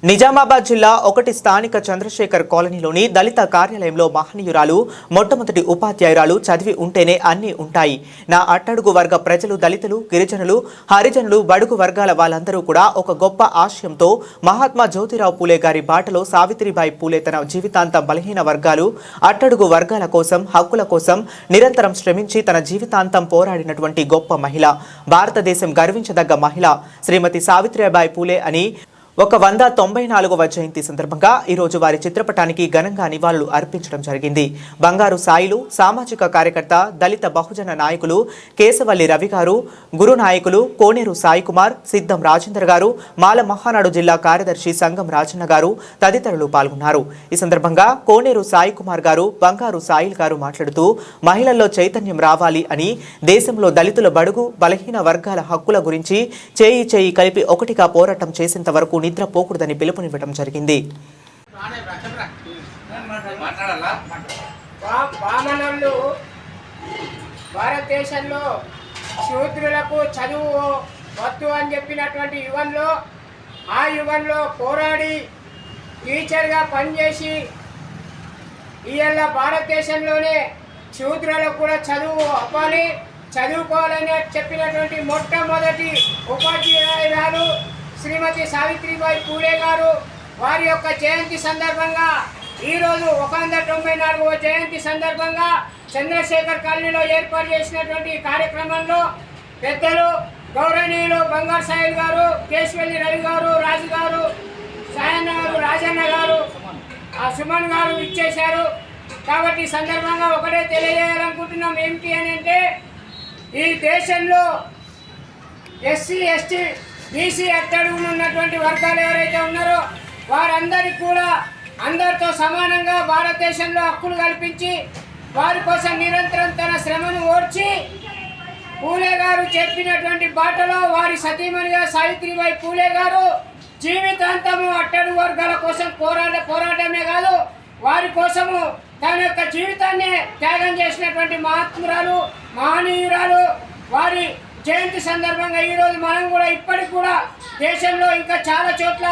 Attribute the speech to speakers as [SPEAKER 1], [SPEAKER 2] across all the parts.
[SPEAKER 1] నిజామాబాద్ జిల్లా ఒకటి స్థానిక చంద్రశేఖర్ కాలనీలోని దళిత కార్యాలయంలో మహనీయురాలు మొట్టమొదటి ఉపాధ్యాయురాలు చదివి ఉంటేనే అన్నీ ఉంటాయి. నా అట్టడుగు వర్గ ప్రజలు దళితులు, గిరిజనులు, హరిజనులు, బడుగు వర్గాల వాళ్ళందరూ కూడా ఒక గొప్ప ఆశయంతో మహాత్మా జ్యోతిరావు పూలే గారి బాటలో సావిత్రిబాయి పూలే తన జీవితాంతం బలహీన వర్గాలు, అట్టడుగు వర్గాల కోసం, హక్కుల కోసం నిరంతరం శ్రమించి తన జీవితాంతం పోరాడినటువంటి గొప్ప మహిళ, భారతదేశం గర్వించదగ్గ మహిళ శ్రీమతి సావిత్రిబాయి పూలే అని 194వ జయంతి సందర్భంగా ఈరోజు వారి చిత్రపటానికి ఘనంగా నివాళులు అర్పించడం జరిగింది. బంగారు సాయిలు సామాజిక కార్యకర్త, దళిత బహుజన నాయకులు కేశవల్లి రవి గారు, గురు నాయకులు కోనేరు సాయి కుమార్, సిద్ధం రాజేందర్ గారు, మాల మహానాడు జిల్లా కార్యదర్శి సంగం రాజన్న గారు తదితరులు పాల్గొన్నారు. ఈ సందర్భంగా కోనేరు సాయి కుమార్ గారు, బంగారు సాయిల్ గారు మాట్లాడుతూ మహిళల్లో చైతన్యం రావాలి అని, దేశంలో దళితుల, బడుగు బలహీన వర్గాల హక్కుల గురించి చేయి చేయి కలిపి ఒకటిగా పోరాటం చేసేంత వరకు నిద్రపోకూడదని పిలుపునివ్వడం జరిగింది.
[SPEAKER 2] భారతదేశంలో శూద్రులకు చదువు వద్దు అని చెప్పినటువంటి ఆ యుగంలో పోరాడి టీచర్గా పనిచేసి ఇవాళ భారతదేశంలోనే శూద్రులకు కూడా చదువు అవ్వాలి, చదువుకోవాలని చెప్పినటువంటి మొట్టమొదటి ఉపాధ్యాయురాలు శ్రీమతి సావిత్రిబాయి పూలే గారు. వారి యొక్క జయంతి సందర్భంగా ఈరోజు 194వ జయంతి సందర్భంగా చంద్రశేఖర్ కాలనీలో ఏర్పాటు చేసినటువంటి కార్యక్రమంలో పెద్దలు గౌరవనీయులు బంగారు సాయిల్ గారు, కేశవల్లి రవి గారు, రాజు గారు, సాయన్న గారు, రాజన్న గారు, సుమన్ గారు ఇచ్చేశారు. కాబట్టి ఈ సందర్భంగా ఒకటే తెలియజేయాలనుకుంటున్నాం. ఏమిటి అని అంటే, ఈ దేశంలో ఎస్సీ, ఎస్టీ, బీసీ అట్టడుగున ఉన్నటువంటి వర్గాలు ఎవరైతే ఉన్నారో వారందరికీ కూడా అందరితో సమానంగా భారతదేశంలో హక్కులు కల్పించి వారి కోసం నిరంతరం తన శ్రమను ఓర్చి పూలే గారు చెప్పినటువంటి బాటలో వారి సతీమణిగా సావిత్రిబాయి పూలే గారు జీవితాంతము అట్టడుగు వర్గాల కోసం పోరాటమే కాదు, వారి కోసము తన యొక్క జీవితాన్ని త్యాగం చేసినటువంటి మహాత్మురాలు, మహనీయురాలు. వారి జయంతి సందర్భంగా ఈరోజు మనం కూడా ఇప్పటికి కూడా దేశంలో ఇంకా చాలా చోట్ల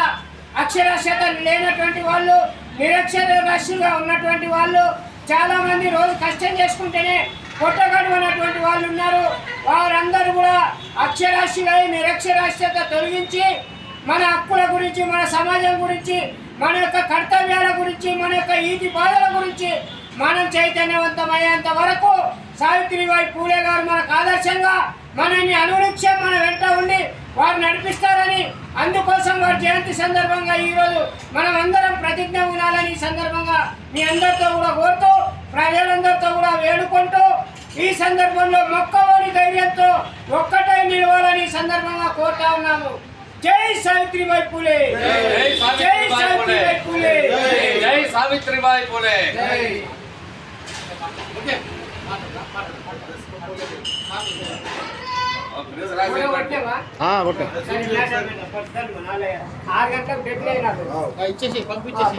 [SPEAKER 2] అక్షరాస్యత లేనటువంటి వాళ్ళు, నిరక్షరాస్యులుగా ఉన్నటువంటి వాళ్ళు చాలామంది రోజు కష్టం చేసుకుంటేనే పొట్టగడవనటువంటి వాళ్ళు ఉన్నారు. వారందరూ కూడా అక్షరాస్యులై నిరక్షరాస్యత తొలగించి మన హక్కుల గురించి, మన సమాజం గురించి, మన యొక్క కర్తవ్యాల గురించి, మన యొక్క ఈతి బాధల గురించి మనం చైతన్యవంతమయ్యేంత వరకు సావిత్రిబాయి పూలే గారు మనకు ఆదర్శంగా మనల్ని అనునిత్యం మన వెంట ఉండి వారు నడిపిస్తారని, అందుకోసం వారి జయంతి సందర్భంగా ఈరోజు మనం అందరం ప్రతిజ్ఞ ఉండాలని ఈ సందర్భంగా మీ అందరితో కూడా కోరుతూ, ప్రజలందరితో కూడా వేడుకుంటూ, ఈ సందర్భంలో మొక్కలోని ధైర్యంతో ఒక్కటై నిలవాలని ఈ సందర్భంగా కోరుతా ఉన్నాము. జై సావిత్రిబాయి పూలే, జై సావిత్రిబాయి పూలే,
[SPEAKER 3] జై సావిత్రిబాయి పూలే.
[SPEAKER 2] పంపించేసి